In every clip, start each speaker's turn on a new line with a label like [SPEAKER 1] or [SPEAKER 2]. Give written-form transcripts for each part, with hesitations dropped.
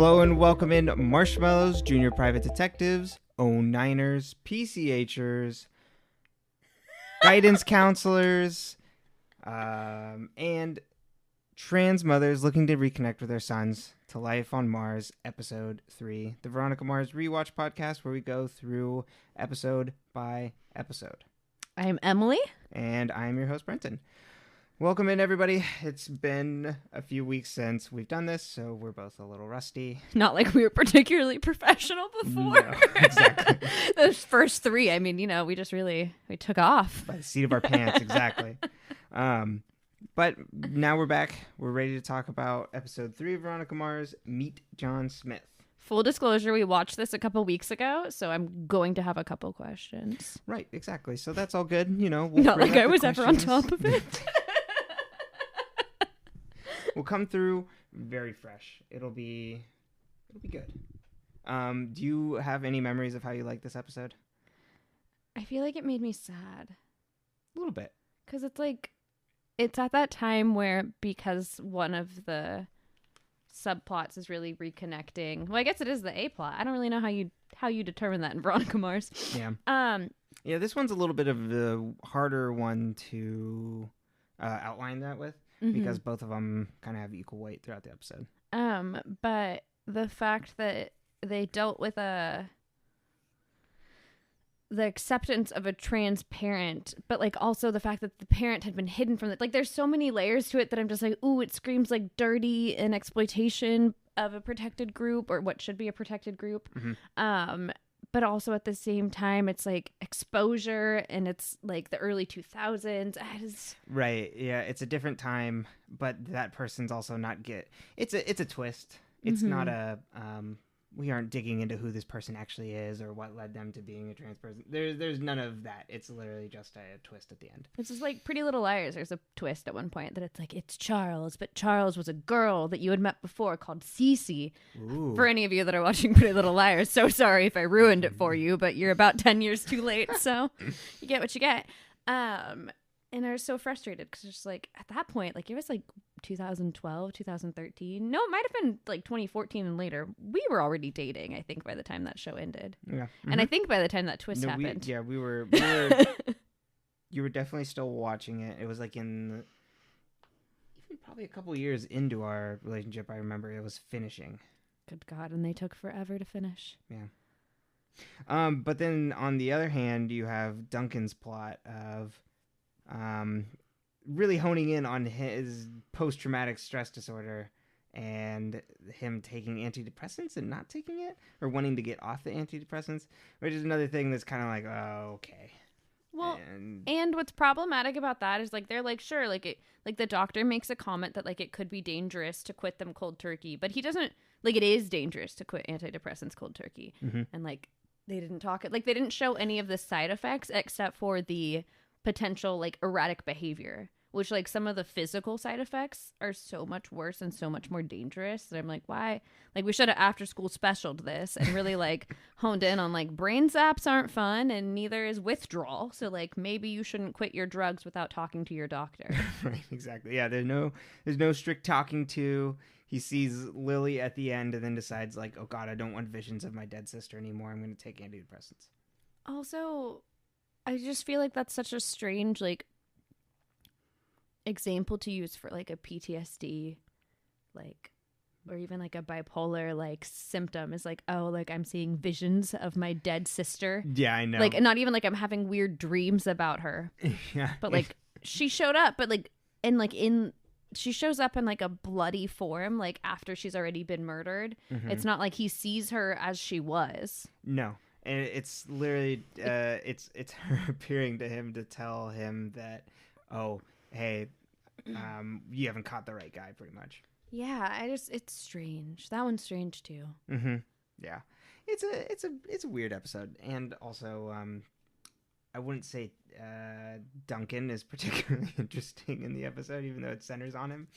[SPEAKER 1] Hello and welcome in Marshmallows, Junior Private Detectives, 09ers, PCHers, guidance counselors, and trans mothers looking to reconnect with their sons to Life on Mars, Episode 3, the Veronica Mars Rewatch Podcast, where we go through episode by episode.
[SPEAKER 2] I'm Emily.
[SPEAKER 1] And I'm your host, Brenton. Welcome in, everybody. It's been a few weeks since we've done this, so we're both a little rusty.
[SPEAKER 2] Not like we were particularly professional before.
[SPEAKER 1] No, exactly.
[SPEAKER 2] Those first three, I mean, we just we took off.
[SPEAKER 1] By the seat of our pants, exactly. But now we're back. We're ready to talk about episode 3 of Veronica Mars, Meet John Smith.
[SPEAKER 2] Full disclosure, we watched this a couple weeks ago, so I'm going to have a couple questions.
[SPEAKER 1] Right, exactly. So that's all good. We'll
[SPEAKER 2] Not like I was
[SPEAKER 1] questions.
[SPEAKER 2] ever on top of it.
[SPEAKER 1] We'll come through very fresh. It'll be good. Do you have any memories of how you liked this episode?
[SPEAKER 2] I feel like it made me sad.
[SPEAKER 1] A little bit.
[SPEAKER 2] Because it's at that time where, because one of the subplots is really reconnecting. Well, I guess it is the A plot. I don't really know how you determine that in Veronica Mars.
[SPEAKER 1] Yeah. Yeah, this one's a little bit of the harder one to outline that with. Because both of them kind of have equal weight throughout the episode.
[SPEAKER 2] But the fact that they dealt with the acceptance of a trans parent, but also the fact that the parent had been hidden from it. There's so many layers to it that I'm just ooh, it screams dirty and exploitation of a protected group, or what should be a protected group. But also at the same time, it's exposure, and it's the early 2000s.
[SPEAKER 1] Right. Yeah. It's a different time, but that person's also not it's a twist. It's not a, we aren't digging into who this person actually is or what led them to being a trans person. There's none of that. It's literally just a twist at the end.
[SPEAKER 2] It's just like Pretty Little Liars. There's a twist at one point that it's Charles, but Charles was a girl that you had met before called Cece.
[SPEAKER 1] Ooh.
[SPEAKER 2] For any of you that are watching Pretty Little Liars, so sorry if I ruined it for you, but you're about 10 years too late, so you get what you get. And I was so frustrated because just at that point, it was 2012, 2013. No, it might have been 2014 and later. We were already dating, I think, by the time that show ended.
[SPEAKER 1] Yeah.
[SPEAKER 2] And I think by the time that twist happened.
[SPEAKER 1] We were you were definitely still watching it. It was even probably a couple years into our relationship. I remember it was finishing.
[SPEAKER 2] Good God, and they took forever to finish.
[SPEAKER 1] Yeah. But then on the other hand, you have Duncan's plot of really honing in on his post-traumatic stress disorder and him taking antidepressants and not taking it, or wanting to get off the antidepressants, which is another thing that's kind of oh, okay.
[SPEAKER 2] Well, and what's problematic about that is they're sure, the doctor makes a comment that it could be dangerous to quit them cold turkey, but he doesn't, it is dangerous to quit antidepressants cold turkey. And they didn't talk it, they didn't show any of the side effects except for the potential erratic behavior, which some of the physical side effects are so much worse and so much more dangerous that I'm why, we should have after school specialed this and really honed in on brain zaps aren't fun, and neither is withdrawal, so maybe you shouldn't quit your drugs without talking to your doctor.
[SPEAKER 1] Right, exactly. Yeah, there's no strict talking to. He sees Lily at the end and then decides oh God, I don't want visions of my dead sister anymore, I'm going to take antidepressants.
[SPEAKER 2] Also, I just feel that's such a strange example to use for a PTSD, or even a bipolar symptom is I'm seeing visions of my dead sister.
[SPEAKER 1] Yeah, I know.
[SPEAKER 2] Not even I'm having weird dreams about her.
[SPEAKER 1] Yeah.
[SPEAKER 2] But she showed up, but she shows up in a bloody form after she's already been murdered. It's not he sees her as she was.
[SPEAKER 1] No. And it's literally it's her appearing to him to tell him that, oh, hey, you haven't caught the right guy, pretty much.
[SPEAKER 2] Yeah, it's strange. That one's strange too.
[SPEAKER 1] Yeah, it's a weird episode, and also I wouldn't say Duncan is particularly interesting in the episode, even though it centers on him.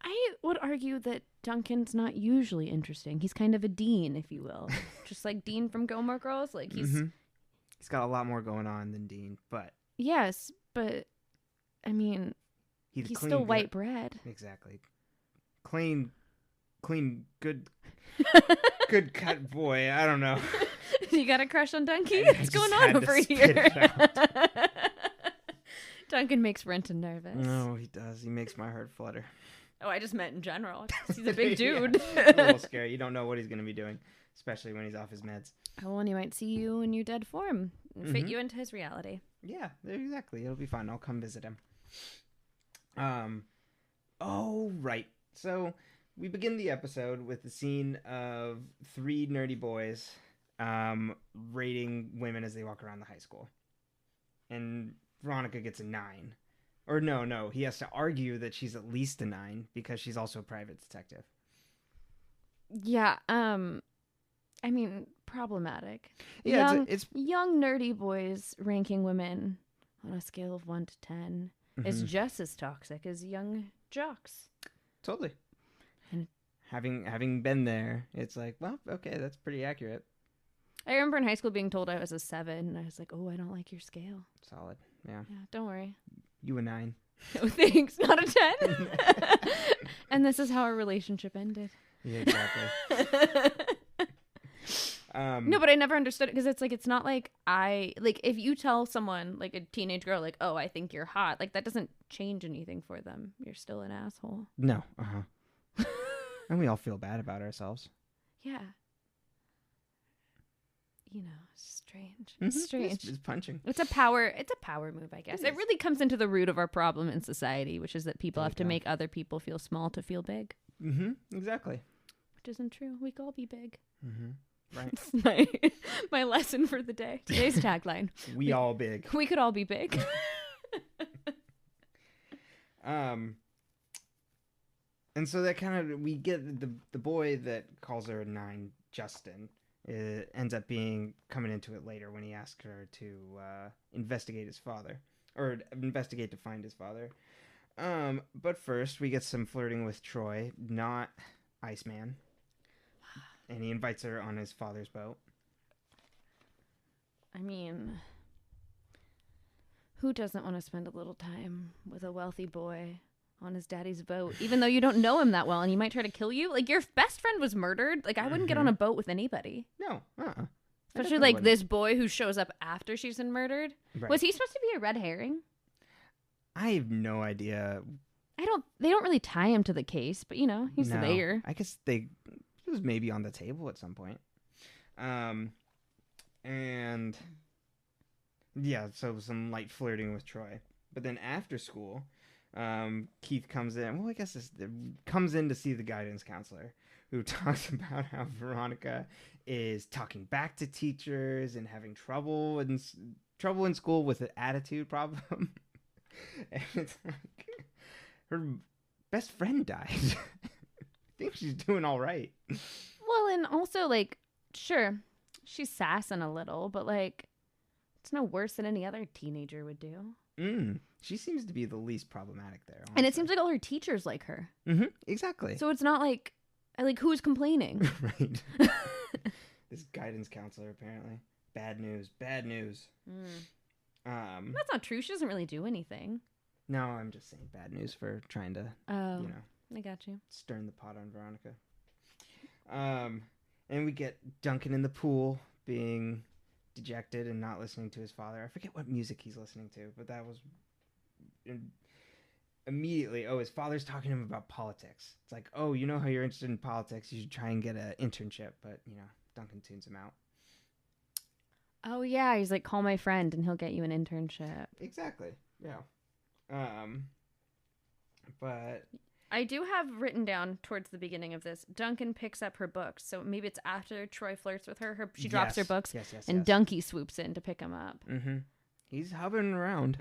[SPEAKER 2] I would argue that Duncan's not usually interesting. He's kind of a Dean, if you will. Just like Dean from Gilmore Girls. He's
[SPEAKER 1] got a lot more going on than Dean, but...
[SPEAKER 2] Yes, but, I mean, he's still white bread.
[SPEAKER 1] Exactly. Clean clean, good cut boy. I don't know.
[SPEAKER 2] You got a crush on Duncan?
[SPEAKER 1] I
[SPEAKER 2] What's
[SPEAKER 1] just
[SPEAKER 2] going
[SPEAKER 1] had
[SPEAKER 2] on
[SPEAKER 1] to
[SPEAKER 2] over
[SPEAKER 1] spit
[SPEAKER 2] here?
[SPEAKER 1] it out.
[SPEAKER 2] Duncan makes Renton nervous.
[SPEAKER 1] No, he does. He makes my heart flutter.
[SPEAKER 2] Oh, I just meant in general. He's a big dude.
[SPEAKER 1] Yeah, a little scary. You don't know what he's going to be doing, especially when he's off his meds.
[SPEAKER 2] Oh, and he might see you in your dead form and fit you into his reality.
[SPEAKER 1] Yeah, exactly. It'll be fun. I'll come visit him. Oh, right. So we begin the episode with the scene of 3 nerdy boys rating women as they walk around the high school. And Veronica gets a 9. Or no, he has to argue that she's at least a 9 because she's also a private detective.
[SPEAKER 2] Yeah, I mean, problematic.
[SPEAKER 1] Yeah, it's
[SPEAKER 2] young nerdy boys ranking women on a scale of 1 to 10 is just as toxic as young jocks.
[SPEAKER 1] Totally.
[SPEAKER 2] And
[SPEAKER 1] having been there, it's like, well, okay, that's pretty accurate.
[SPEAKER 2] I remember in high school being told I was a 7, and I was like, oh, I don't like your scale.
[SPEAKER 1] Solid. Yeah.
[SPEAKER 2] Yeah, don't worry.
[SPEAKER 1] You a 9.
[SPEAKER 2] No thanks, not a 10. And this is how our relationship ended.
[SPEAKER 1] Yeah, exactly.
[SPEAKER 2] No, but I never understood it because it's like, it's not like if you tell someone, like a teenage girl, like, oh, I think you're hot, like that doesn't change anything for them. You're still an asshole.
[SPEAKER 1] No. And we all feel bad about ourselves.
[SPEAKER 2] Yeah. You know, it's strange. It's strange.
[SPEAKER 1] It's punching.
[SPEAKER 2] It's a power move, I guess. It really comes into the root of our problem in society, which is that people have to make other people feel small to feel big.
[SPEAKER 1] Exactly.
[SPEAKER 2] Which isn't true. We could all be big.
[SPEAKER 1] Right.
[SPEAKER 2] It's my lesson for the day. Today's tagline.
[SPEAKER 1] We all big.
[SPEAKER 2] We could all be big.
[SPEAKER 1] And so that kind of, we get the boy that calls her a 9, Justin, ends up coming into it later when he asks her to investigate his father, or investigate to find his father. But first we get some flirting with Troy, not Iceman, and he invites her on his father's boat.
[SPEAKER 2] I mean, who doesn't want to spend a little time with a wealthy boy on his daddy's boat, even though you don't know him that well and he might try to kill you? Like, your best friend was murdered. Like, I wouldn't get on a boat with anybody.
[SPEAKER 1] No.
[SPEAKER 2] Especially like this boy who shows up after she's been murdered. Right. Was he supposed to be a red herring?
[SPEAKER 1] I have no idea.
[SPEAKER 2] They don't really tie him to the case, but you know, he's there.
[SPEAKER 1] I guess it was maybe on the table at some point. And yeah, so some light flirting with Troy. But then after school, Keith comes in. Well, I guess comes in to see the guidance counselor, who talks about how Veronica is talking back to teachers and having trouble in school with an attitude problem. And it's like, her best friend died. I think she's doing all right.
[SPEAKER 2] Well, and also, like, sure, she's sassing a little, but like, it's no worse than any other teenager would do.
[SPEAKER 1] She seems to be the least problematic there. Honestly.
[SPEAKER 2] And it seems like all her teachers like her.
[SPEAKER 1] Exactly.
[SPEAKER 2] So it's not like who's complaining?
[SPEAKER 1] Right. This guidance counselor, apparently. Bad news.
[SPEAKER 2] That's not true. She doesn't really do anything.
[SPEAKER 1] No, I'm just saying bad news for trying to,
[SPEAKER 2] I got you.
[SPEAKER 1] Stirring the pot on Veronica. And we get Duncan in the pool being dejected and not listening to his father. I forget what music he's listening to, but that was immediately, his father's talking to him about politics. It's like, oh, you know how you're interested in politics, you should try and get an internship. But, Duncan tunes him out.
[SPEAKER 2] Oh, yeah, he's like, call my friend and he'll get you an internship.
[SPEAKER 1] Exactly, yeah. But
[SPEAKER 2] I do have written down towards the beginning of this, Duncan picks up her books. So maybe it's after Troy flirts with her. She drops her books.
[SPEAKER 1] Yes.
[SPEAKER 2] And Duncan swoops in to pick him up.
[SPEAKER 1] He's hovering around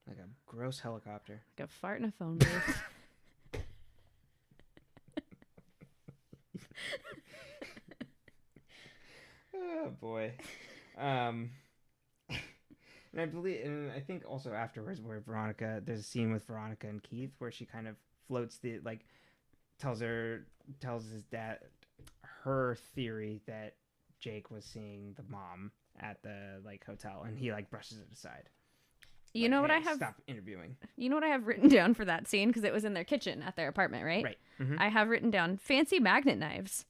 [SPEAKER 1] like a gross helicopter.
[SPEAKER 2] Like a fart in a phone booth.
[SPEAKER 1] Oh, boy. And I think also afterwards where there's a scene with Veronica and Keith where she kind of floats tells his dad her theory that Jake was seeing the mom at the hotel, and he brushes it aside.
[SPEAKER 2] You know what I have?
[SPEAKER 1] Stop interviewing.
[SPEAKER 2] You know what I have written down for that scene? Because it was in their kitchen at their apartment, right?
[SPEAKER 1] Right. Mm-hmm.
[SPEAKER 2] I have written down fancy magnet knives.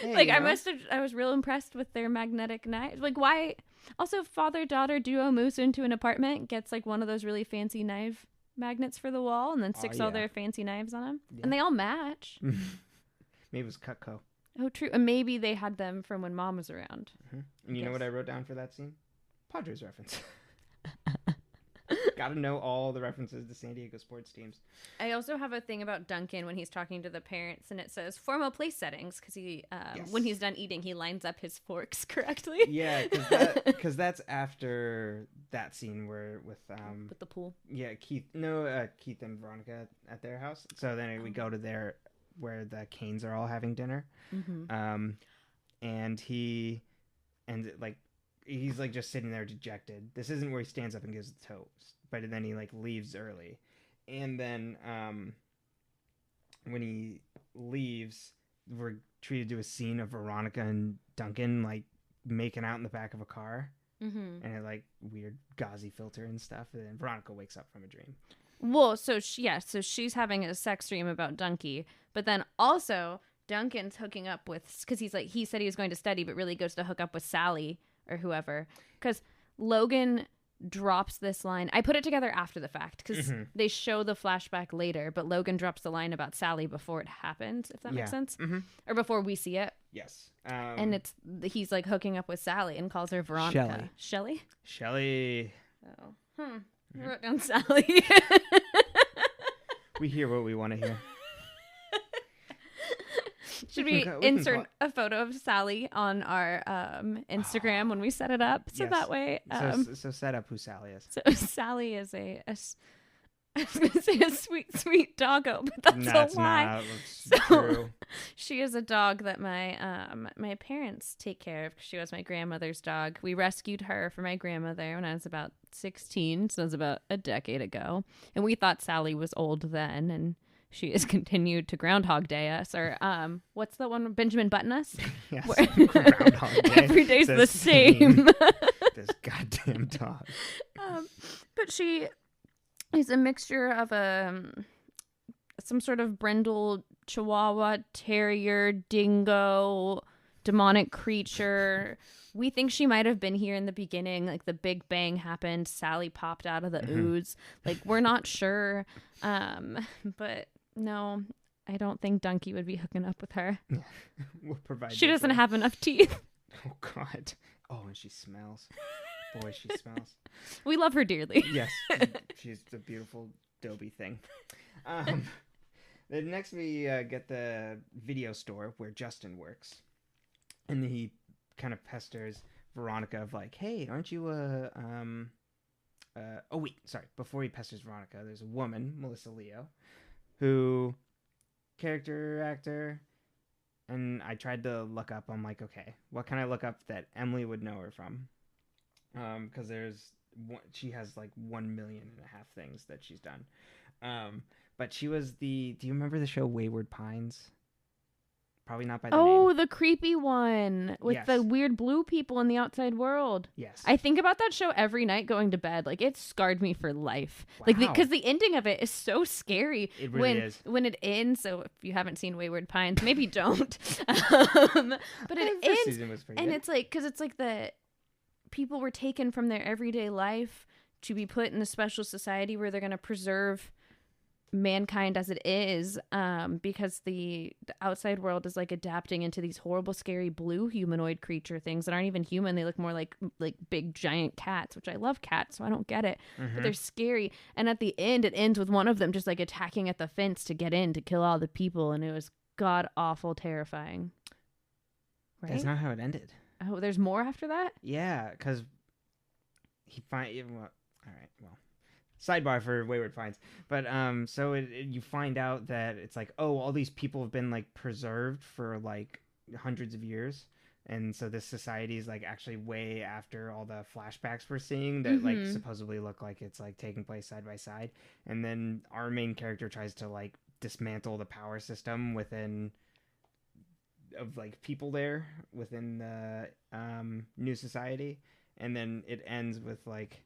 [SPEAKER 1] Hey,
[SPEAKER 2] like, I was real impressed with their magnetic knives. Like, why? Also, father-daughter duo moves into an apartment, gets like one of those really fancy knife magnets for the wall, and then sticks all their fancy knives on them. Yeah. And they all match.
[SPEAKER 1] Maybe it was Cutco.
[SPEAKER 2] Oh, true. And maybe they had them from when Mom was around.
[SPEAKER 1] Mm-hmm. And you know what I wrote down for that scene? Padres reference. Gotta know all the references to San Diego sports teams.
[SPEAKER 2] I also have a thing about Duncan when he's talking to the parents, and it says formal place settings because he, when he's done eating, he lines up his forks correctly.
[SPEAKER 1] Yeah, because that's after that scene where with
[SPEAKER 2] the pool.
[SPEAKER 1] Yeah, Keith and Veronica at their house. So then we go to where the Canes are all having dinner, and he's like just sitting there dejected. This isn't where he stands up and gives the toast, but then he like leaves early, and then when he leaves, we're treated to a scene of Veronica and Duncan like making out in the back of a car, and it like weird gauzy filter and stuff. And then Veronica wakes up from a dream.
[SPEAKER 2] Well, so she's having a sex dream about Dunky, but then also Duncan's hooking up with, because he said he was going to study, but really goes to hook up with Sally or whoever, because Logan drops this line. I put it together after the fact because they show the flashback later, but Logan drops the line about Sally before it happens, if that makes sense, or before we see it.
[SPEAKER 1] Yes.
[SPEAKER 2] And he's like hooking up with Sally and calls her Veronica. Shelly. Oh. I wrote down Sally.
[SPEAKER 1] We hear what we want to hear.
[SPEAKER 2] Should we insert a photo of Sally on our Instagram when we set it up? So that way...
[SPEAKER 1] so set up who Sally is.
[SPEAKER 2] So Sally is I was going to say a sweet, sweet doggo, but that's a lie. True. She is a dog that my parents take care of because she was my grandmother's dog. We rescued her for my grandmother when I was about 16, so it was about a decade ago. And we thought Sally was old then, and she has continued to Groundhog Day us, or what's the one, Benjamin Button us?
[SPEAKER 1] Yes, Groundhog Day.
[SPEAKER 2] Every day's the same.
[SPEAKER 1] This goddamn dog.
[SPEAKER 2] But she is a mixture of some sort of brindle, Chihuahua, Terrier, Dingo, demonic creature. We think she might have been here in the beginning, like the Big Bang happened, Sally popped out of the ooze. Like, we're not sure. But no, I don't think Dunky would be hooking up with her.
[SPEAKER 1] We'll provide.
[SPEAKER 2] She doesn't have enough teeth.
[SPEAKER 1] Oh God. Oh, and she smells. Boy, she smells.
[SPEAKER 2] We love her dearly.
[SPEAKER 1] Yes, she's a beautiful Dobie thing. Then next we get the video store where Justin works, and he kind of pesters Veronica of like, "Hey, aren't you oh wait, sorry. Before he pesters Veronica, there's a woman, Melissa Leo, who character actor, and I tried to look up. I'm like, okay, what can I look up that Emily would know her from? Because she has like 1.5 million things that she's done. But she was do you remember the show Wayward Pines? Probably not by the name.
[SPEAKER 2] Oh, the creepy one with the weird blue people in the outside world.
[SPEAKER 1] Yes.
[SPEAKER 2] I think about that show every night going to bed. Like, it scarred me for life.
[SPEAKER 1] Wow.
[SPEAKER 2] Like, because the ending of it is so scary.
[SPEAKER 1] It really is.
[SPEAKER 2] When it ends. So if you haven't seen Wayward Pines, maybe don't. But it ends.
[SPEAKER 1] Season was pretty
[SPEAKER 2] and
[SPEAKER 1] good.
[SPEAKER 2] it's like, because it's like the people were taken from their everyday life to be put in a special society where they're going to preserve mankind as it is, because the outside world is like adapting into these horrible, scary blue humanoid creature things that aren't even human. They look more like big giant cats, which I love cats, so I don't get it. But they're scary. And at the end, it ends with one of them just like attacking at the fence to get in to kill all the people, and it was god awful terrifying. Right?
[SPEAKER 1] That's not how it ended.
[SPEAKER 2] Oh, there's more after that?
[SPEAKER 1] Yeah, because all right, well, sidebar for Wayward Pines, but so you find out that it's like, oh, all these people have been like preserved for like hundreds of years, and so this society is like actually way after all the flashbacks we're seeing that like supposedly look like it's like taking place side by side, and then our main character tries to like dismantle the power system within of like people there within the new society. And then it ends with like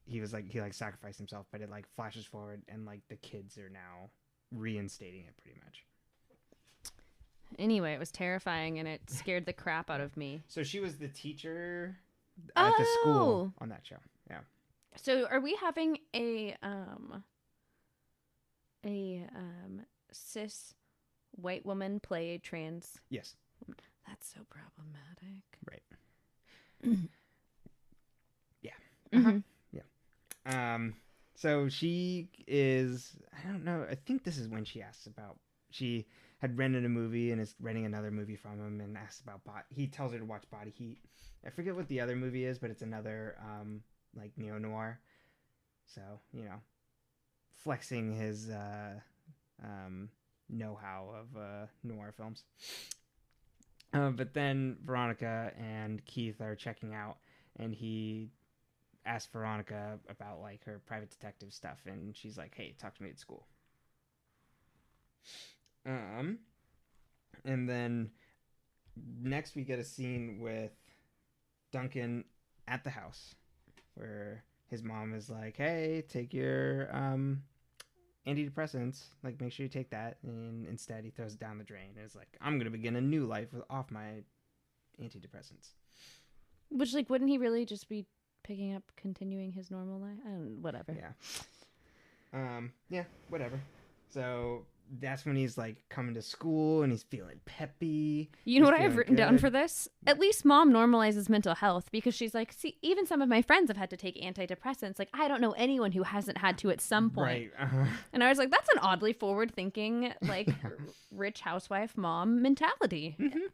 [SPEAKER 1] he sacrificed himself, but it like flashes forward and like the kids are now reinstating it pretty much.
[SPEAKER 2] Anyway, it was terrifying and it scared the crap out of me.
[SPEAKER 1] So she was the teacher at the school on that show. Yeah.
[SPEAKER 2] So are we having a cis white woman play a trans?
[SPEAKER 1] Yes.
[SPEAKER 2] That's so problematic.
[SPEAKER 1] Right. Yeah.
[SPEAKER 2] Mm-hmm.
[SPEAKER 1] Yeah. So she is, I don't know, I think this is when she asks about, she had rented a movie and is renting another movie from him and asks about, he tells her to watch Body Heat. I forget what the other movie is, but it's another, like neo-noir. So, you know, flexing his, know-how of, noir films. But then Veronica and Keith are checking out and he asks Veronica about like her private detective stuff and she's like, hey, talk to me at school. And then next we get a scene with Duncan at the house where his mom is like, hey, take your antidepressants, like make sure you take that, and instead he throws it down the drain and is like, I'm gonna begin a new life off my antidepressants.
[SPEAKER 2] Which, like, wouldn't he really just be picking up, continuing his normal life? Whatever.
[SPEAKER 1] Yeah. Yeah, whatever. So that's when he's like coming to school and he's feeling peppy.
[SPEAKER 2] You know what I have written down for this? At least mom normalizes mental health because she's like, see, even some of my friends have had to take antidepressants. Like, I don't know anyone who hasn't had to at some point.
[SPEAKER 1] Right. Uh-huh.
[SPEAKER 2] And I was like, that's an oddly forward thinking, like rich housewife mom mentality.
[SPEAKER 1] Mm-hmm.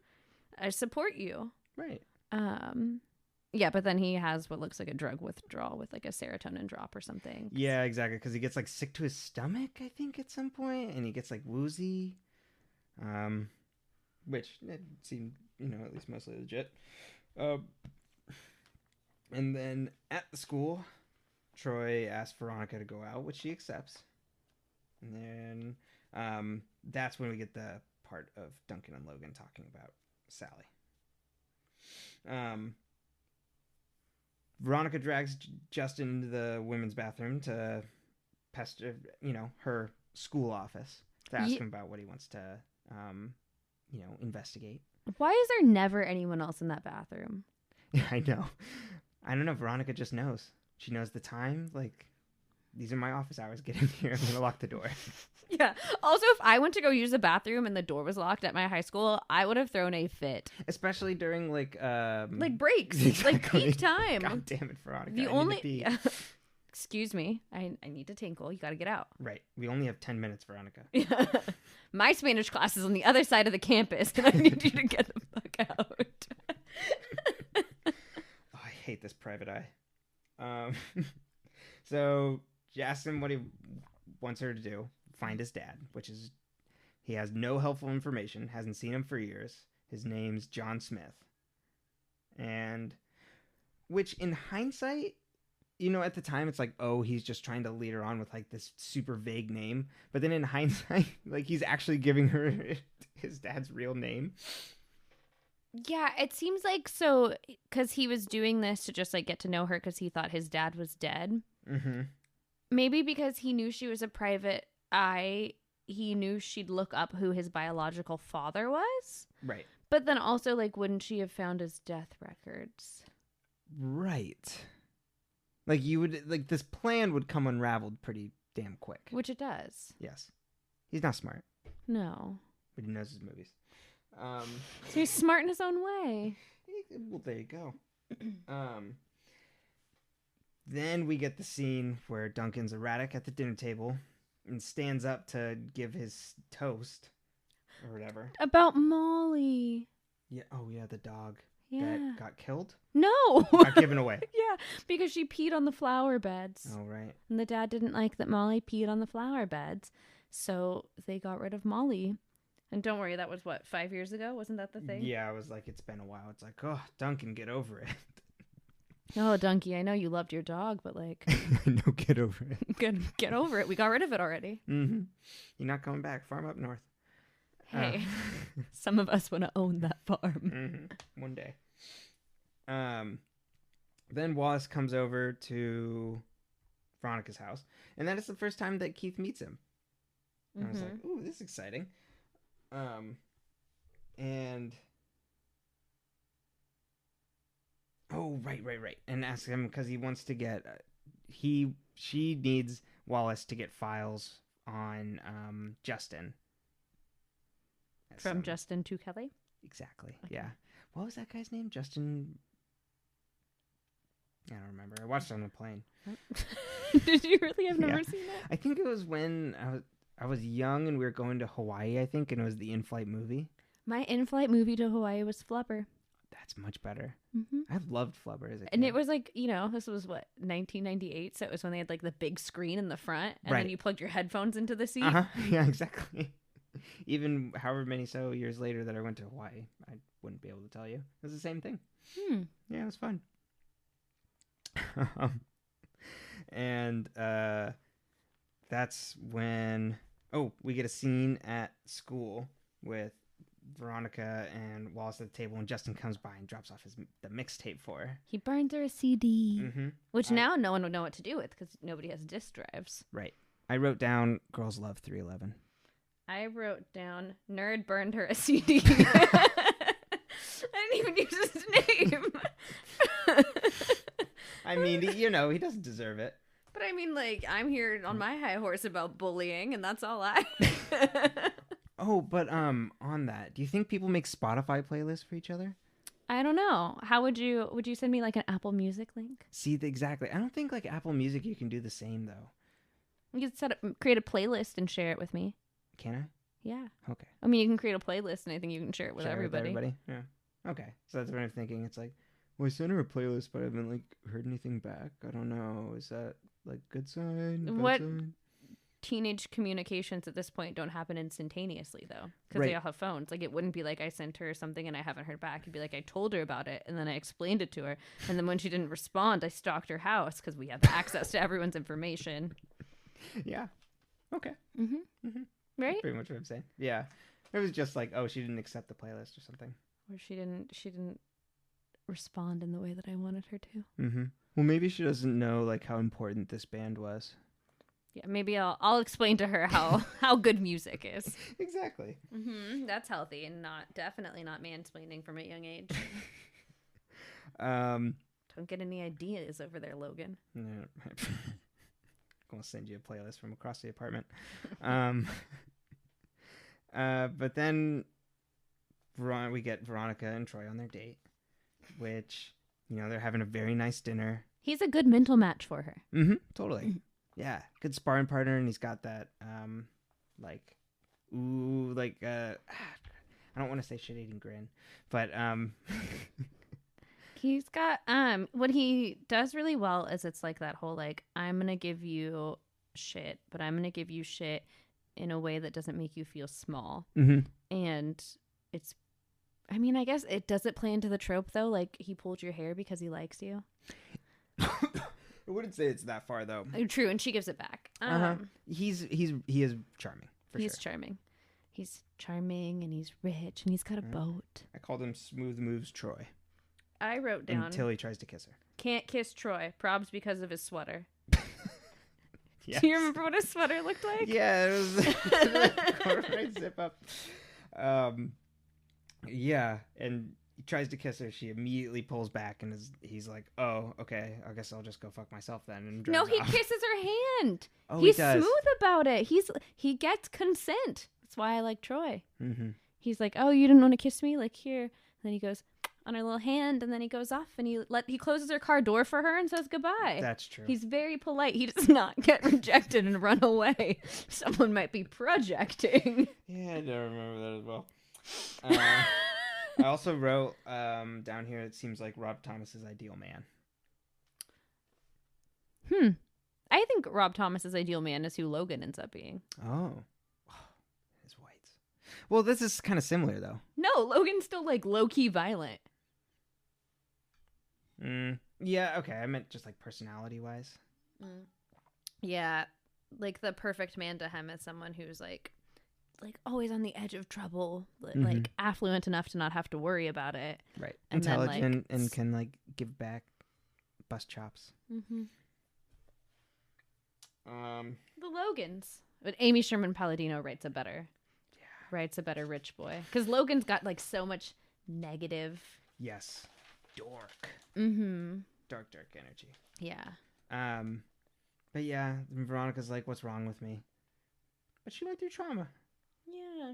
[SPEAKER 2] I support you.
[SPEAKER 1] Right.
[SPEAKER 2] Yeah, but then he has what looks like a drug withdrawal with like a serotonin drop or something.
[SPEAKER 1] Yeah, exactly. Because he gets like sick to his stomach, I think, at some point, and he gets like woozy, which it seemed, you know, at least mostly legit. And then at the school, Troy asks Veronica to go out, which she accepts. And then that's when we get the part of Duncan and Logan talking about Sally. Veronica drags Justin into the women's bathroom to pester, you know, her school office to ask him about what he wants to, you know, investigate.
[SPEAKER 2] Why is there never anyone else in that bathroom?
[SPEAKER 1] Yeah, I know. I don't know. Veronica just knows. She knows the time. Like, these are my office hours. Get in here. I'm going to lock the door.
[SPEAKER 2] Yeah. Also, if I went to go use the bathroom and the door was locked at my high school, I would have thrown a fit.
[SPEAKER 1] Especially during like
[SPEAKER 2] breaks,
[SPEAKER 1] exactly.
[SPEAKER 2] Like peak time.
[SPEAKER 1] God damn it, Veronica!
[SPEAKER 2] The only excuse me, I need to tinkle. You got to get out.
[SPEAKER 1] Right. We only have 10 minutes, Veronica.
[SPEAKER 2] Yeah. My Spanish class is on the other side of the campus, and I need you to get the fuck out.
[SPEAKER 1] Oh, I hate this private eye. So she asks him what he wants her to do. Find his dad, which is, he has no helpful information, hasn't seen him for years. His name's John Smith. And, which in hindsight, you know, at the time it's like, oh, he's just trying to lead her on with like this super vague name. But then in hindsight, like he's actually giving her his dad's real name.
[SPEAKER 2] Yeah, it seems like so, because he was doing this to just like get to know her because he thought his dad was dead.
[SPEAKER 1] Mm-hmm.
[SPEAKER 2] Maybe because he knew she was a private eye, he knew she'd look up who his biological father was.
[SPEAKER 1] Right.
[SPEAKER 2] But then also, like, wouldn't she have found his death records?
[SPEAKER 1] Right. Like, you would, like, this plan would come unraveled pretty damn quick.
[SPEAKER 2] Which it does.
[SPEAKER 1] Yes. He's not smart.
[SPEAKER 2] No.
[SPEAKER 1] But he knows his movies.
[SPEAKER 2] So he's smart in his own way.
[SPEAKER 1] Well, there you go. Then we get the scene where Duncan's erratic at the dinner table and stands up to give his toast or whatever.
[SPEAKER 2] About Molly.
[SPEAKER 1] Yeah. Oh, yeah, the dog
[SPEAKER 2] that
[SPEAKER 1] got killed?
[SPEAKER 2] No.
[SPEAKER 1] Got given away.
[SPEAKER 2] Yeah, because she peed on the flower beds.
[SPEAKER 1] Oh, right.
[SPEAKER 2] And the dad didn't like that Molly peed on the flower beds. So they got rid of Molly. And don't worry, that was what, 5 years ago? Wasn't that the thing?
[SPEAKER 1] Yeah, I was like, it's been a while. It's like, oh, Duncan, get over it.
[SPEAKER 2] Oh, Dunky, I know you loved your dog, but like...
[SPEAKER 1] No, get over it.
[SPEAKER 2] Get over it. We got rid of it already.
[SPEAKER 1] Mm-hmm. You're not coming back. Farm up north.
[SPEAKER 2] Hey, some of us want to own that farm.
[SPEAKER 1] Mm-hmm. One day. Then Wallace comes over to Veronica's house, and that is the first time that Keith meets him. And I was like, ooh, this is exciting. And oh, right. And ask him because he wants to get she needs Wallace to get files on Justin.
[SPEAKER 2] From Justin to Kelly?
[SPEAKER 1] Exactly. Okay. Yeah. What was that guy's name? Justin. I don't remember. I watched it on the plane.
[SPEAKER 2] Did you really? I've never seen that.
[SPEAKER 1] I think it was when I was young and we were going to Hawaii, I think, and it was the in-flight movie.
[SPEAKER 2] My in-flight movie to Hawaii was Flubber.
[SPEAKER 1] That's much better.
[SPEAKER 2] Mm-hmm.
[SPEAKER 1] I loved Flubber as a kid.
[SPEAKER 2] And it was like, this was what, 1998? So it was when they had like the big screen in the front, and then you plugged your headphones into the seat.
[SPEAKER 1] Yeah, exactly. Even however many years later that I went to Hawaii, I wouldn't be able to tell you. It was the same thing. Yeah, it was fun. And that's when we get a scene at school with Veronica and Wallace at the table, and Justin comes by and drops off the mixtape for her.
[SPEAKER 2] He burns her a CD, which now no one would know what to do with because nobody has disc drives.
[SPEAKER 1] Right. I wrote down Girls Love 311.
[SPEAKER 2] I wrote down Nerd burned her a CD. I didn't even use his name.
[SPEAKER 1] I mean, he doesn't deserve it.
[SPEAKER 2] But I mean, like, I'm here on my high horse about bullying, and that's all I...
[SPEAKER 1] Oh, but on that, do you think people make Spotify playlists for each other?
[SPEAKER 2] I don't know. How would you send me like an Apple Music link?
[SPEAKER 1] See, exactly. I don't think like Apple Music you can do the same though.
[SPEAKER 2] You could create a playlist and share it with me.
[SPEAKER 1] Can I?
[SPEAKER 2] Yeah.
[SPEAKER 1] Okay.
[SPEAKER 2] I mean, you can create a playlist and I think you can share it with everybody.
[SPEAKER 1] Yeah. Okay. So that's what I'm thinking. It's like, well, I sent her a playlist, but I haven't like heard anything back. I don't know. Is that like good sign?
[SPEAKER 2] What? Sign? Teenage communications at this point don't happen instantaneously though, because they all have phones. Like, it wouldn't be like I sent her something and I haven't heard back. It'd be like I told her about it and then I explained it to her, and then when she didn't respond, I stalked her house because we have access to everyone's information.
[SPEAKER 1] Yeah. Okay.
[SPEAKER 2] Right.
[SPEAKER 1] That's pretty much what I'm saying. Yeah. It was just like, she didn't accept the playlist or something,
[SPEAKER 2] or she didn't respond in the way that I wanted her to.
[SPEAKER 1] Well, maybe she doesn't know like how important this band was.
[SPEAKER 2] Yeah, maybe I'll explain to her how good music is.
[SPEAKER 1] Exactly.
[SPEAKER 2] That's healthy and definitely not mansplaining from a young age.
[SPEAKER 1] Don't
[SPEAKER 2] get any ideas over there, Logan.
[SPEAKER 1] No. I'm gonna send you a playlist from across the apartment. But then we get Veronica and Troy on their date, which they're having a very nice dinner.
[SPEAKER 2] He's a good mental match for her.
[SPEAKER 1] Totally. Yeah, good sparring partner, and he's got that, I don't want to say shit-eating grin, but,
[SPEAKER 2] he's got, what he does really well is it's like that whole, like, I'm gonna give you shit, but I'm gonna give you shit in a way that doesn't make you feel small. And it's, I mean, I guess does it play into the trope, though? Like, he pulled your hair because he likes you?
[SPEAKER 1] I wouldn't say it's that far though.
[SPEAKER 2] True, and she gives it back.
[SPEAKER 1] He is charming. He's
[SPEAKER 2] charming. He's charming, and he's rich, and he's got a boat.
[SPEAKER 1] I called him Smooth Moves Troy.
[SPEAKER 2] I wrote down
[SPEAKER 1] until he tries to kiss her.
[SPEAKER 2] Can't kiss Troy. Probs because of his sweater.
[SPEAKER 1] Yes.
[SPEAKER 2] Do you remember what his sweater looked like?
[SPEAKER 1] Yeah, it was corduroy zip up. Yeah, and he tries to kiss her. She immediately pulls back, and he's like, "Oh, okay. I guess I'll just go fuck myself then." And drives
[SPEAKER 2] he
[SPEAKER 1] off.
[SPEAKER 2] kisses her hand.
[SPEAKER 1] Oh,
[SPEAKER 2] he's
[SPEAKER 1] he does.
[SPEAKER 2] smooth about it. He gets consent. That's why I like Troy. He's like, "Oh, you didn't want to kiss me? Like, here." And then he goes on her little hand, and then he goes off, and he closes her car door for her and says goodbye.
[SPEAKER 1] That's true.
[SPEAKER 2] He's very polite. He does not get rejected and run away. Someone might be projecting.
[SPEAKER 1] Yeah, I don't remember that as well. I also wrote down here, it seems like Rob Thomas's ideal man.
[SPEAKER 2] I think Rob Thomas's ideal man is who Logan ends up being.
[SPEAKER 1] Oh. His whites. Well, this is kind of similar, though.
[SPEAKER 2] No, Logan's still, like, low-key violent.
[SPEAKER 1] Yeah, okay. I meant just, like, personality-wise.
[SPEAKER 2] Yeah. Like, the perfect man to him is someone who's, like always on the edge of trouble, like affluent enough to not have to worry about it.
[SPEAKER 1] Right.
[SPEAKER 2] And
[SPEAKER 1] intelligent
[SPEAKER 2] then,
[SPEAKER 1] and can like give back bust chops.
[SPEAKER 2] Mm-hmm.
[SPEAKER 1] Um,
[SPEAKER 2] The Logans. But Amy Sherman Palladino writes a better rich boy. Because Logan's got like so much negative.
[SPEAKER 1] yes. Dork.
[SPEAKER 2] Mm-hmm.
[SPEAKER 1] Dark energy.
[SPEAKER 2] Yeah.
[SPEAKER 1] But yeah, Veronica's like, what's wrong with me? But she went through trauma.
[SPEAKER 2] Yeah.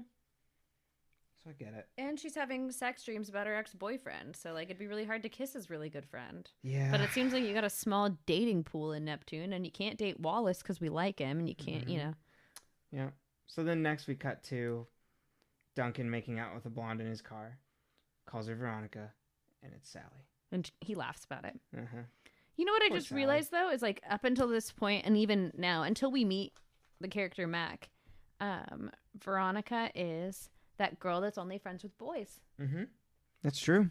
[SPEAKER 1] So I get it.
[SPEAKER 2] And she's having sex dreams about her ex-boyfriend. So like it'd be really hard to kiss his really good friend.
[SPEAKER 1] Yeah.
[SPEAKER 2] But it seems like you got a small dating pool in Neptune, and you can't date Wallace because we like him, and you can't, you know.
[SPEAKER 1] Yeah. So then next we cut to Duncan making out with a blonde in his car. Calls her Veronica, and it's Sally.
[SPEAKER 2] And he laughs about it.
[SPEAKER 1] Uh-huh.
[SPEAKER 2] You know what I
[SPEAKER 1] Poor
[SPEAKER 2] just
[SPEAKER 1] Sally.
[SPEAKER 2] realized, though, is like up until this point, and even now, until we meet the character Mac, Veronica is that girl that's only friends with boys.
[SPEAKER 1] Mm-hmm. That's true.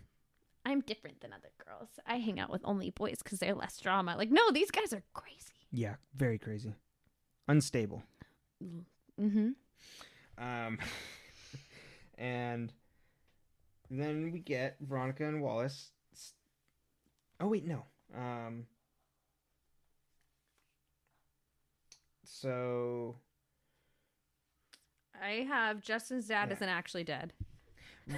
[SPEAKER 2] I'm different than other girls. I hang out with only boys because they're less drama. Like, no, these guys are crazy.
[SPEAKER 1] Yeah, very crazy. Unstable.
[SPEAKER 2] Mm-hmm.
[SPEAKER 1] And then we get Veronica and Wallace. Oh, wait, no. So...
[SPEAKER 2] I have Justin's dad isn't actually dead.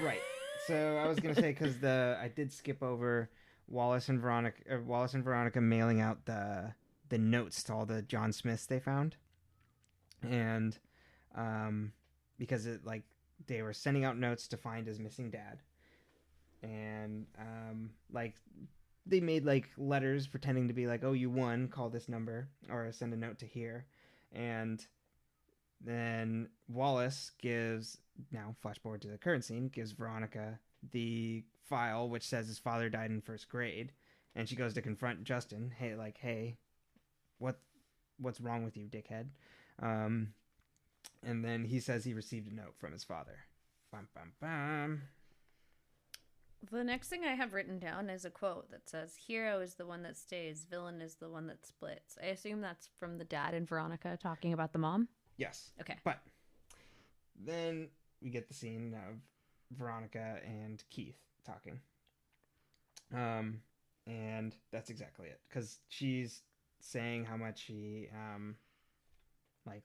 [SPEAKER 1] Right. So I was gonna say because I did skip over Wallace and Veronica mailing out the notes to all the John Smiths they found, and because they were sending out notes to find his missing dad, and they made like letters pretending to be like, oh, you won, call this number or send a note to here, and then Wallace gives, now flash forward to the current scene, gives Veronica the file which says his father died in first grade, and she goes to confront Justin. Hey, what's wrong with you, dickhead? And then he says he received a note from his father. Bum, bum, bum.
[SPEAKER 2] The next thing I have written down is a quote that says, hero is the one that stays, villain is the one that splits. I assume that's from the dad and Veronica talking about the mom.
[SPEAKER 1] Yes.
[SPEAKER 2] Okay.
[SPEAKER 1] But then we get the scene of Veronica and Keith talking. And that's exactly it. Because she's saying how much she,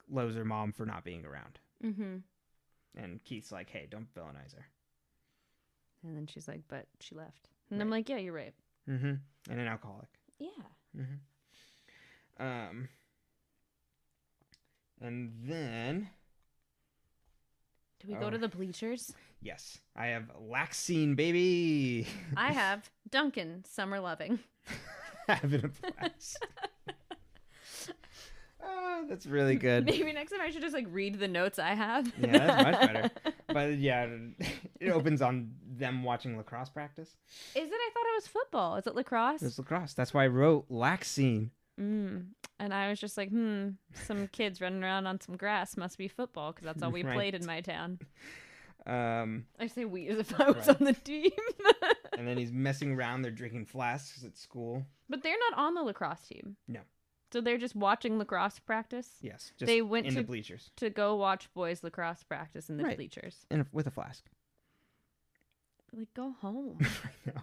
[SPEAKER 1] loathes her mom for not being around.
[SPEAKER 2] Mm-hmm.
[SPEAKER 1] And Keith's like, hey, don't villainize her.
[SPEAKER 2] And then she's like, but she left. And I'm like, yeah, you're right.
[SPEAKER 1] Mm-hmm. And an alcoholic.
[SPEAKER 2] Yeah.
[SPEAKER 1] Mm-hmm. And then...
[SPEAKER 2] Do we go to the bleachers?
[SPEAKER 1] Yes. I have Laxine, baby!
[SPEAKER 2] I have Duncan, summer loving.
[SPEAKER 1] Having a blast. Oh, that's really good.
[SPEAKER 2] Maybe next time I should just read the notes I have.
[SPEAKER 1] Yeah, that's much better. But yeah, it opens on them watching lacrosse practice.
[SPEAKER 2] Is it? I thought it was football. Is it lacrosse?
[SPEAKER 1] It's lacrosse. That's why I wrote Laxine.
[SPEAKER 2] And I was just like, some kids running around on some grass must be football because that's all we played in my town. I say we as if I was on the team.
[SPEAKER 1] And then he's messing around. They're drinking flasks at school.
[SPEAKER 2] But they're not on the lacrosse team.
[SPEAKER 1] No.
[SPEAKER 2] So they're just watching lacrosse practice?
[SPEAKER 1] Yes. Just
[SPEAKER 2] they went
[SPEAKER 1] in the bleachers.
[SPEAKER 2] To go watch boys lacrosse practice in the bleachers.
[SPEAKER 1] And with a flask.
[SPEAKER 2] Go home.
[SPEAKER 1] I know.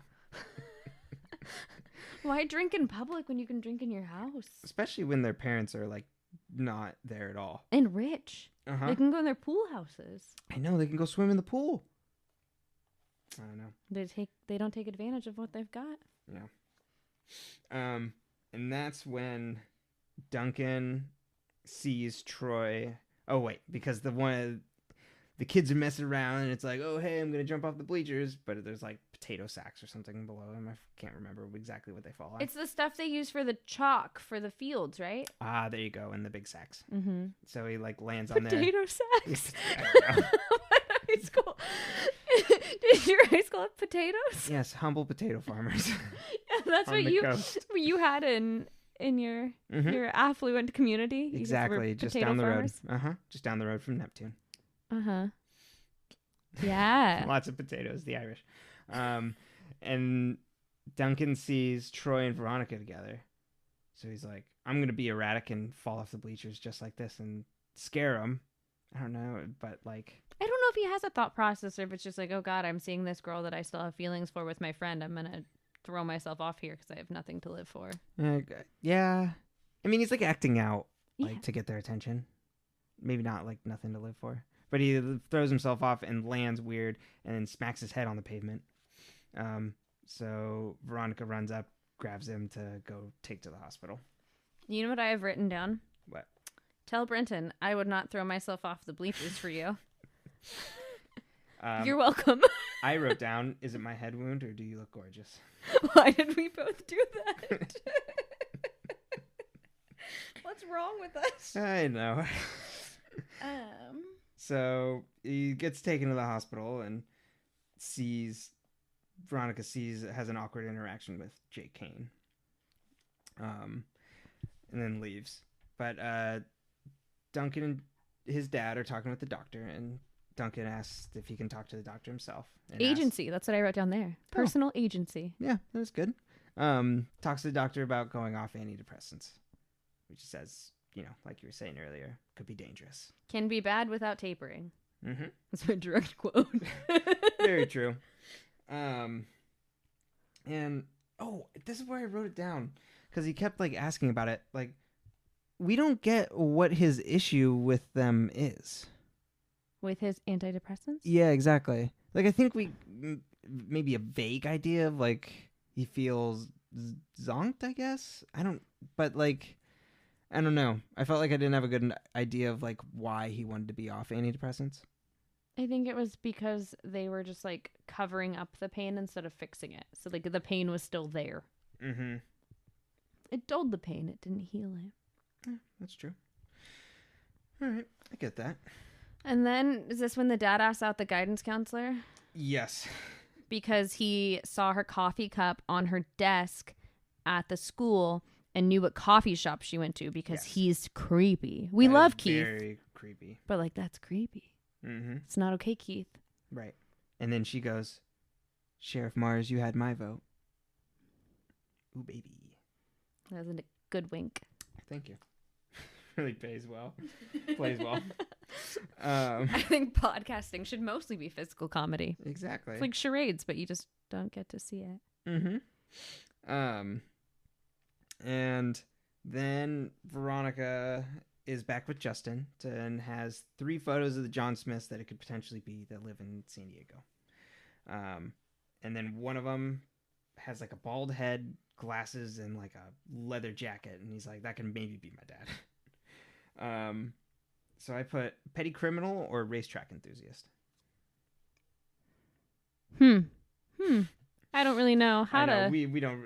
[SPEAKER 2] Why drink in public when you can drink in your house?
[SPEAKER 1] Especially when their parents are not there at all.
[SPEAKER 2] And rich.
[SPEAKER 1] Uh-huh.
[SPEAKER 2] They can go in their pool houses.
[SPEAKER 1] I know, they can go swim in the pool. I don't know.
[SPEAKER 2] They don't take advantage of what they've got.
[SPEAKER 1] Yeah. And that's when Duncan sees Troy. Oh wait, because the kids are messing around and it's like, oh hey, I'm gonna jump off the bleachers, but there's potato sacks or something below him. I can't remember exactly what they fall on.
[SPEAKER 2] It's the stuff they use for the chalk for the fields, right?
[SPEAKER 1] Ah, there you go, in the big sacks.
[SPEAKER 2] Mm-hmm.
[SPEAKER 1] So he lands on there.
[SPEAKER 2] Potato sacks.
[SPEAKER 1] I don't know.
[SPEAKER 2] High school. Did your high school have potatoes?
[SPEAKER 1] Yes, humble potato farmers.
[SPEAKER 2] Yeah, that's what you had in your affluent community.
[SPEAKER 1] Exactly, just down the road. Just down the road from Neptune.
[SPEAKER 2] Yeah.
[SPEAKER 1] Lots of potatoes, the Irish. And Duncan sees Troy and Veronica together. So he's like, I'm going to be erratic and fall off the bleachers just like this and scare them. I don't know, but I
[SPEAKER 2] don't know if he has a thought process or if it's just oh God, I'm seeing this girl that I still have feelings for with my friend. I'm going to throw myself off here because I have nothing to live for.
[SPEAKER 1] Yeah. I mean, he's like acting out
[SPEAKER 2] Yeah.
[SPEAKER 1] to get their attention. Maybe not like nothing to live for. But he throws himself off and lands weird and then smacks his head on the pavement. So Veronica runs up, grabs him to go take to the hospital.
[SPEAKER 2] You know what I have written down?
[SPEAKER 1] What?
[SPEAKER 2] Tell Brenton I would not throw myself off the bleachers for you.
[SPEAKER 1] You're
[SPEAKER 2] You're welcome.
[SPEAKER 1] I wrote down, is it my head wound or do you look gorgeous?
[SPEAKER 2] Why did we both do that? What's wrong with us?
[SPEAKER 1] I know. So he gets taken to the hospital and Veronica has an awkward interaction with Jake Kane. And then leaves. But Duncan and his dad are talking with the doctor, and Duncan asks if he can talk to the doctor himself.
[SPEAKER 2] Agency. That's what I wrote down there. Personal agency.
[SPEAKER 1] Yeah, that was good. Talks to the doctor about going off antidepressants, which says, like you were saying earlier, could be dangerous.
[SPEAKER 2] Can be bad without tapering.
[SPEAKER 1] Mm-hmm.
[SPEAKER 2] That's my direct quote.
[SPEAKER 1] Very true. And this is where I wrote it down because he kept like asking about it. Like, we don't get what his issue with them is.
[SPEAKER 2] With his antidepressants?
[SPEAKER 1] Yeah, exactly. Like, I think we maybe a vague idea of like he feels zonked, I guess. I don't know. I felt like I didn't have a good idea of like why he wanted to be off antidepressants.
[SPEAKER 2] I think it was because they were just like covering up the pain instead of fixing it. So like the pain was still there.
[SPEAKER 1] Mm-hmm.
[SPEAKER 2] It dulled the pain. It didn't heal it.
[SPEAKER 1] Yeah, that's true. All right. I get that.
[SPEAKER 2] And then is this when the dad asks out the guidance counselor?
[SPEAKER 1] Yes.
[SPEAKER 2] Because he saw her coffee cup on her desk at the school and knew what coffee shop she went to because he's creepy. We love Keith.
[SPEAKER 1] Very creepy.
[SPEAKER 2] But like, that's creepy.
[SPEAKER 1] Mm-hmm.
[SPEAKER 2] It's not okay, Keith.
[SPEAKER 1] Right. And then she goes, Sheriff Mars, you had my vote. Ooh, baby.
[SPEAKER 2] That was a good wink.
[SPEAKER 1] Thank you. Really plays well. Plays well.
[SPEAKER 2] I think podcasting should mostly be physical comedy.
[SPEAKER 1] Exactly.
[SPEAKER 2] It's like charades, but you just don't get to see it.
[SPEAKER 1] Mm-hmm. And then Veronica is back with Justin and has 3 photos of the John Smiths that it could potentially be that live in San Diego. And then one of them has like a bald head, glasses, and like a leather jacket. And he's like, that can maybe be my dad. So I put petty criminal or racetrack enthusiast.
[SPEAKER 2] I don't really know how to.
[SPEAKER 1] We don't.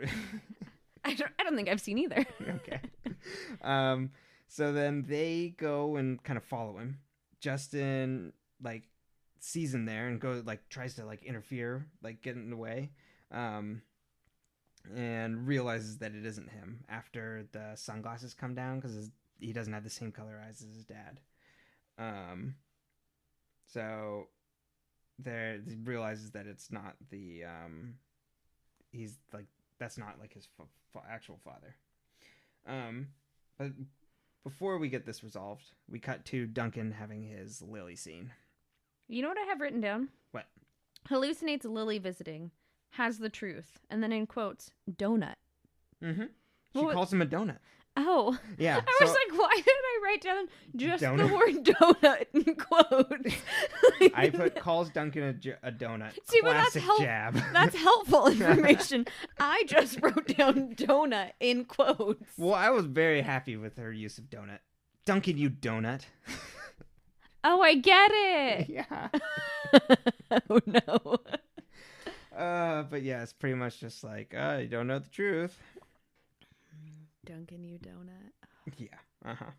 [SPEAKER 2] I don't think I've seen either.
[SPEAKER 1] Okay. So then they go and kind of follow him. Justin like sees him there and tries to like interfere, like get in the way, and realizes that it isn't him after the sunglasses come down because he doesn't have the same color eyes as his dad. So there he realizes that it's not the he's like that's not like his actual father. But before we get this resolved, we cut to Duncan having his Lily scene.
[SPEAKER 2] You know what I have written down?
[SPEAKER 1] What?
[SPEAKER 2] Hallucinates Lily visiting, has the truth, and then in quotes, donut.
[SPEAKER 1] Mm-hmm. She calls him a donut.
[SPEAKER 2] Oh.
[SPEAKER 1] Yeah.
[SPEAKER 2] I was like, why did I write down just
[SPEAKER 1] donut?
[SPEAKER 2] the word donut in quotes?
[SPEAKER 1] I put calls Duncan a donut.
[SPEAKER 2] See,
[SPEAKER 1] Classic
[SPEAKER 2] well,
[SPEAKER 1] jab.
[SPEAKER 2] That's helpful information. I just wrote down donut in quotes.
[SPEAKER 1] Well, I was very happy with her use of donut. Duncan, you donut.
[SPEAKER 2] Oh, I get it.
[SPEAKER 1] Yeah.
[SPEAKER 2] Oh, no.
[SPEAKER 1] But yeah, it's pretty much just like, you don't know the truth.
[SPEAKER 2] Duncan, you donut.
[SPEAKER 1] Yeah. Uh-huh.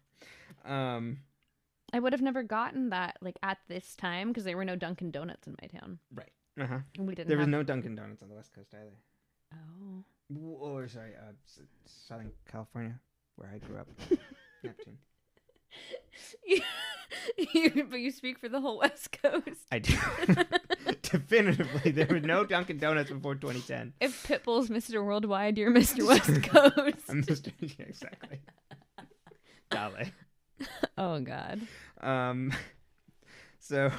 [SPEAKER 2] I would have never gotten that like at this time because there were no Dunkin' Donuts in my town.
[SPEAKER 1] Right. Uh-huh.
[SPEAKER 2] And we didn't.
[SPEAKER 1] There was no Dunkin' Donuts on the West Coast either.
[SPEAKER 2] Oh.
[SPEAKER 1] Or sorry, Southern California, where I grew up. Neptune.
[SPEAKER 2] But you speak for the whole West Coast.
[SPEAKER 1] I do. Definitively, there were no Dunkin' Donuts before 2010.
[SPEAKER 2] If Pitbull's Mr. Worldwide, you're Mr. West Coast.
[SPEAKER 1] I'm Mr. Yeah, exactly. Dale.
[SPEAKER 2] Oh, God.
[SPEAKER 1] So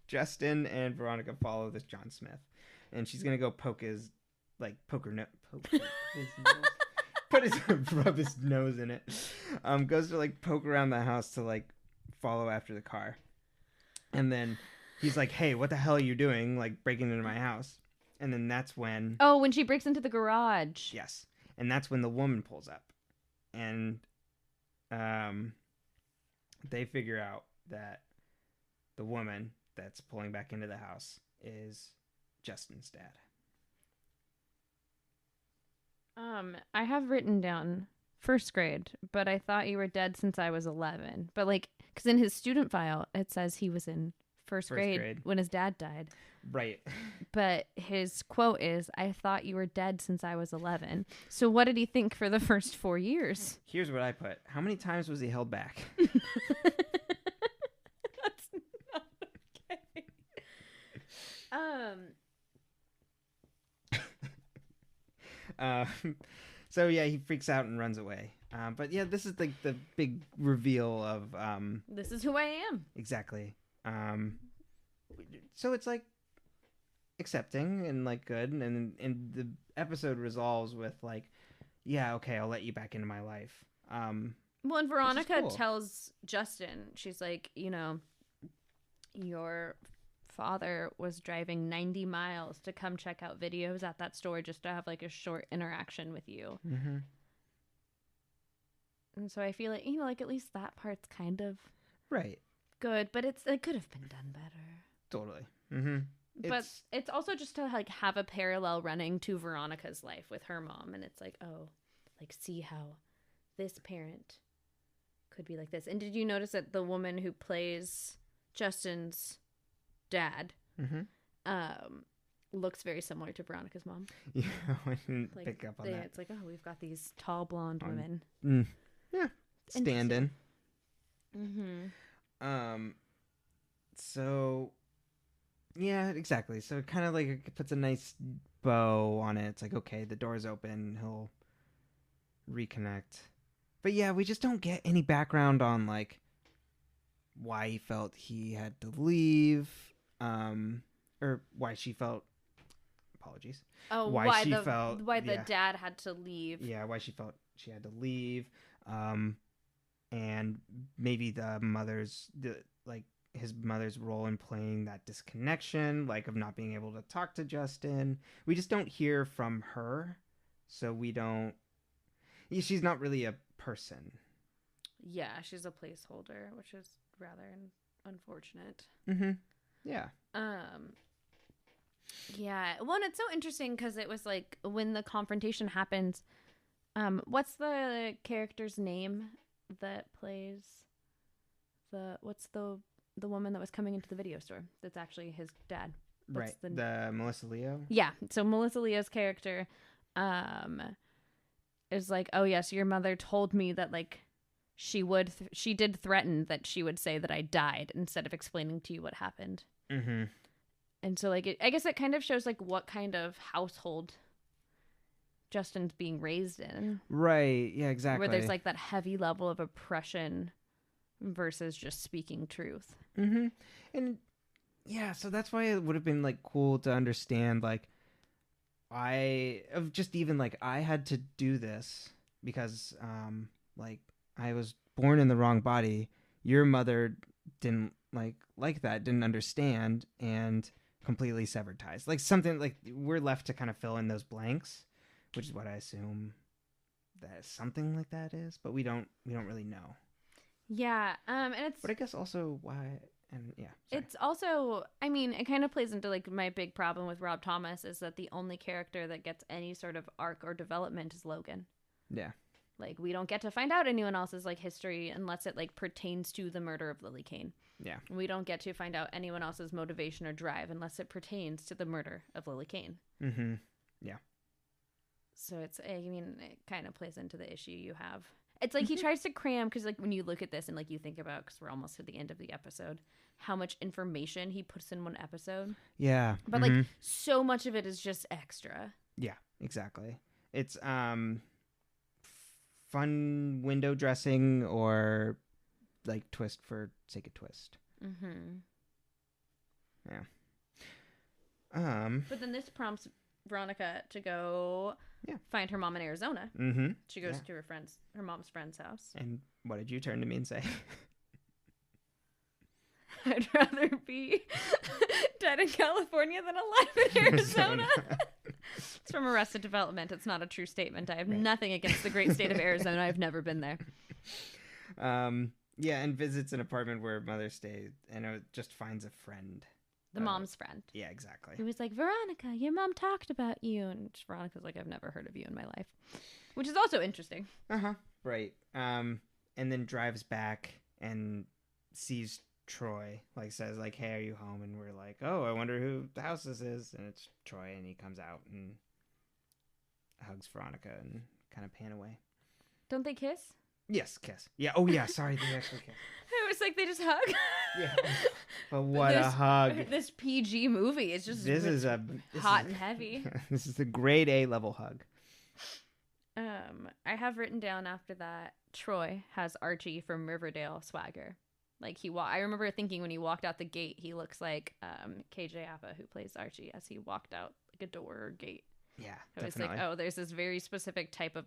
[SPEAKER 1] Justin and Veronica follow this John Smith, and she's gonna go poke his like put his rub his nose in it. Goes to like poke around the house to like follow after the car, and then he's like, "Hey, what the hell are you doing? Like breaking into my house?" And then that's when
[SPEAKER 2] when she breaks into the garage.
[SPEAKER 1] yes, and that's when the woman pulls up, and they figure out that the woman that's pulling back into the house is Justin's dad.
[SPEAKER 2] I have written down first grade, but I thought you were dead since I was 11. But like, because in his student file, it says he was in first grade when his dad died.
[SPEAKER 1] Right.
[SPEAKER 2] But his quote is, I thought you were dead since I was 11. So what did he think for the first 4 years?
[SPEAKER 1] Here's what I put. How many times was he held back?
[SPEAKER 2] That's not okay.
[SPEAKER 1] So yeah, he freaks out and runs away. But yeah, this is like the big reveal of
[SPEAKER 2] this is who I am.
[SPEAKER 1] Exactly. So it's like accepting and like good, and the episode resolves with like, yeah, okay, I'll let you back into my life.
[SPEAKER 2] Well, and Veronica tells Justin, she's like, you know, your father was driving 90 miles to come check out videos at that store just to have like a short interaction with you.
[SPEAKER 1] Mm-hmm.
[SPEAKER 2] And so I feel like, you know, like at least that part's kind of
[SPEAKER 1] right
[SPEAKER 2] good, but it could have been done better.
[SPEAKER 1] Totally. Mm-hmm.
[SPEAKER 2] But it's also just to like have a parallel running to Veronica's life with her mom, and it's like, oh, like see how this parent could be like this. And did you notice that the woman who plays Justin's dad looks very similar to Veronica's mom?
[SPEAKER 1] Yeah, I didn't
[SPEAKER 2] like,
[SPEAKER 1] pick up on that.
[SPEAKER 2] It's like, oh, we've got these tall blonde women.
[SPEAKER 1] Yeah, stand-in.
[SPEAKER 2] Mm-hmm.
[SPEAKER 1] So yeah, exactly. So it kind of like it puts a nice bow on it. It's like, okay, the door's open, he'll reconnect. But yeah, we just don't get any background on like why he felt he had to leave, or why she felt. Apologies.
[SPEAKER 2] Oh, why the dad had to leave?
[SPEAKER 1] Yeah, why she felt she had to leave, and maybe his mother's role in playing that disconnection, like of not being able to talk to Justin. We just don't hear from her, so we don't. She's not really a person.
[SPEAKER 2] Yeah, she's a placeholder, which is rather unfortunate.
[SPEAKER 1] Mm-hmm. Yeah.
[SPEAKER 2] Yeah. Well, and it's so interesting because it was like when the confrontation happens. What's the character's name that plays what's the woman that was coming into the video store? That's actually his dad. What's
[SPEAKER 1] right. The Melissa Leo.
[SPEAKER 2] Yeah. So Melissa Leo's character, is like, oh yes, your mother told me that like she did threaten that she would say that I died instead of explaining to you what happened.
[SPEAKER 1] Mm-hmm.
[SPEAKER 2] And so like I guess it kind of shows like what kind of household Justin's being raised in.
[SPEAKER 1] Right. Yeah, exactly.
[SPEAKER 2] Where there's like that heavy level of oppression versus just speaking truth.
[SPEAKER 1] Mm-hmm. And yeah, so that's why it would have been like cool to understand like I had to do this because like I was born in the wrong body. Your mother didn't like that, didn't understand, and completely severed ties. Like something like we're left to kind of fill in those blanks, which is what I assume that something like that is, but we don't really know.
[SPEAKER 2] Yeah, and it's.
[SPEAKER 1] But I guess also why, and yeah. Sorry.
[SPEAKER 2] It's also, I mean, it kind of plays into like my big problem with Rob Thomas is that the only character that gets any sort of arc or development is Logan.
[SPEAKER 1] Yeah.
[SPEAKER 2] Like we don't get to find out anyone else's like history unless it like pertains to the murder of Lily Kane.
[SPEAKER 1] Yeah.
[SPEAKER 2] We don't get to find out anyone else's motivation or drive unless it pertains to the murder of Lily Kane.
[SPEAKER 1] Mm-hmm. Yeah.
[SPEAKER 2] So it's, I mean, it kind of plays into the issue you have. It's like he tries to cram, because like when you look at this and like you think about, because we're almost at the end of the episode, how much information he puts in one episode.
[SPEAKER 1] Yeah.
[SPEAKER 2] But like so much of it is just extra.
[SPEAKER 1] Yeah, exactly. It's fun window dressing or like twist for sake of twist.
[SPEAKER 2] Mm-hmm.
[SPEAKER 1] Yeah.
[SPEAKER 2] But then this prompts Veronica to go find her mom in Arizona.
[SPEAKER 1] Mm-hmm.
[SPEAKER 2] She goes to her mom's friend's house.
[SPEAKER 1] And what did you turn to me and say?
[SPEAKER 2] I'd rather be dead in California than alive in Arizona. It's from Arrested Development. It's not a true statement. I have nothing against the great state of Arizona. I've never been there.
[SPEAKER 1] Yeah, and visits an apartment where mother stayed, and it just finds a friend.
[SPEAKER 2] The mom's friend.
[SPEAKER 1] Yeah, exactly.
[SPEAKER 2] He was like, Veronica, your mom talked about you. And Veronica's like, I've never heard of you in my life. Which is also interesting.
[SPEAKER 1] Uh-huh. Right. And then drives back and sees Troy, like says, like, hey, are you home? And we're like, oh, I wonder who the house this is. And it's Troy, and he comes out and hugs Veronica and kind of pan away.
[SPEAKER 2] Don't they kiss?
[SPEAKER 1] Yes, kiss. Yeah. Oh, yeah. Sorry, they actually kiss.
[SPEAKER 2] It was like they just hug.
[SPEAKER 1] Yeah. But what a hug.
[SPEAKER 2] This PG movie is just hot and heavy.
[SPEAKER 1] This is the grade A level hug.
[SPEAKER 2] I have written down after that, Troy has Archie from Riverdale swagger. Like I remember thinking when he walked out the gate, he looks like KJ Apa, who plays Archie, as he walked out like a door or gate.
[SPEAKER 1] Yeah,
[SPEAKER 2] I was like, oh, there's this very specific type of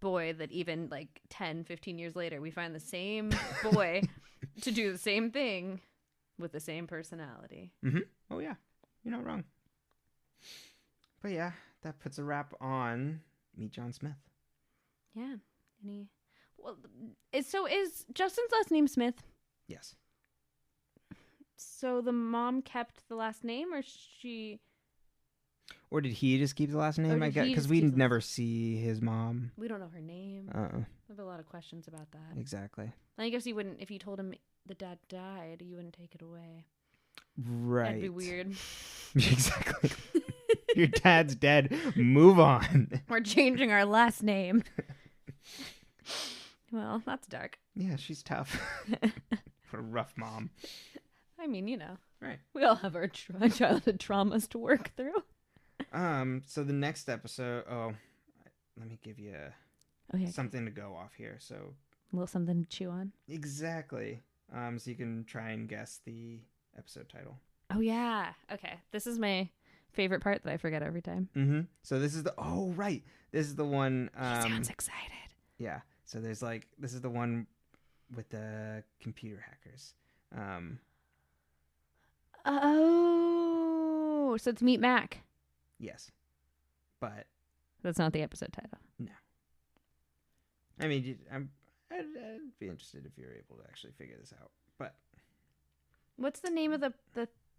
[SPEAKER 2] boy that even like 10, 15 years later, we find the same boy to do the same thing with the same personality.
[SPEAKER 1] Mm-hmm. Oh, yeah. You're not wrong. But yeah, that puts a wrap on Meet John Smith.
[SPEAKER 2] Yeah. Is Justin's last name Smith?
[SPEAKER 1] Yes.
[SPEAKER 2] So the mom kept the last name, or she...
[SPEAKER 1] Or did he just keep the last name? I guess because we never see his mom.
[SPEAKER 2] We don't know her name.
[SPEAKER 1] I
[SPEAKER 2] have a lot of questions about that.
[SPEAKER 1] Exactly.
[SPEAKER 2] I guess you wouldn't, if you told him the dad died, you wouldn't take it away.
[SPEAKER 1] Right.
[SPEAKER 2] That'd be weird.
[SPEAKER 1] Exactly. Your dad's dead. Move on.
[SPEAKER 2] We're changing our last name. Well, that's dark.
[SPEAKER 1] Yeah, she's tough. What a rough mom.
[SPEAKER 2] I mean, you know.
[SPEAKER 1] Right.
[SPEAKER 2] We all have our childhood traumas to work through.
[SPEAKER 1] So the next episode, let me give you something to go off here. So
[SPEAKER 2] a little something to chew on.
[SPEAKER 1] Exactly. So you can try and guess the episode title.
[SPEAKER 2] Oh yeah. Okay. This is my favorite part that I forget every time.
[SPEAKER 1] Mm-hmm. So this is this is the one.
[SPEAKER 2] He sounds excited.
[SPEAKER 1] Yeah. So this is the one with the computer hackers.
[SPEAKER 2] Oh, so it's Meet Mac.
[SPEAKER 1] Yes, but
[SPEAKER 2] that's not the episode title.
[SPEAKER 1] No. I mean, I'd be interested if you're able to actually figure this out. But
[SPEAKER 2] what's the name of the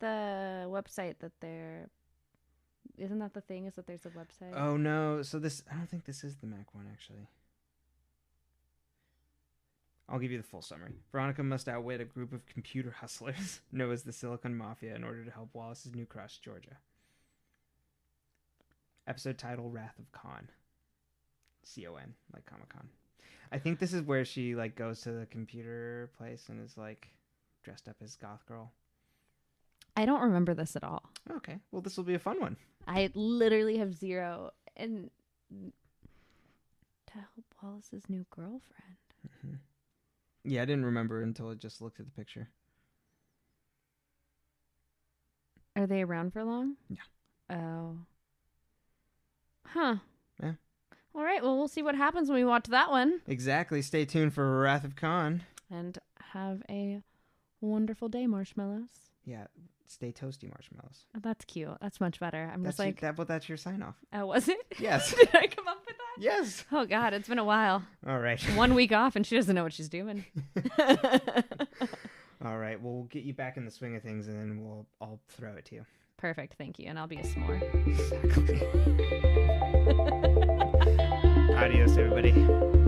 [SPEAKER 2] website that they're? Isn't that the thing? Is that there's a website?
[SPEAKER 1] Oh no! So I don't think this is the Mac one actually. I'll give you the full summary. Veronica must outwit a group of computer hustlers known as the Silicon Mafia in order to help Wallace's new crush, Georgia. Episode title, Wrath of Khan. C-O-N, like Comic-Con. I think this is where she goes to the computer place and is dressed up as goth girl.
[SPEAKER 2] I don't remember this at all.
[SPEAKER 1] Okay, well this will be a fun one.
[SPEAKER 2] I literally have zero. And to help Wallace's new girlfriend.
[SPEAKER 1] Mm-hmm. Yeah, I didn't remember until I just looked at the picture.
[SPEAKER 2] Are they around for long?
[SPEAKER 1] Yeah.
[SPEAKER 2] Oh. Huh.
[SPEAKER 1] Yeah.
[SPEAKER 2] All right, well, we'll see what happens when we watch that one.
[SPEAKER 1] Exactly. Stay tuned for Wrath of Khan.
[SPEAKER 2] And have a wonderful day, marshmallows.
[SPEAKER 1] Yeah, stay toasty, marshmallows.
[SPEAKER 2] Oh, that's cute. That's much better.
[SPEAKER 1] That's your sign off.
[SPEAKER 2] Oh, was it?
[SPEAKER 1] Yes.
[SPEAKER 2] Did I come up with that?
[SPEAKER 1] Yes.
[SPEAKER 2] Oh, God, it's been a while.
[SPEAKER 1] All right.
[SPEAKER 2] 1 week off, and she doesn't know what she's doing.
[SPEAKER 1] All right, well, we'll get you back in the swing of things, and then I'll throw it to you.
[SPEAKER 2] Perfect, thank you, and I'll be a s'more.
[SPEAKER 1] Exactly. Adios, everybody.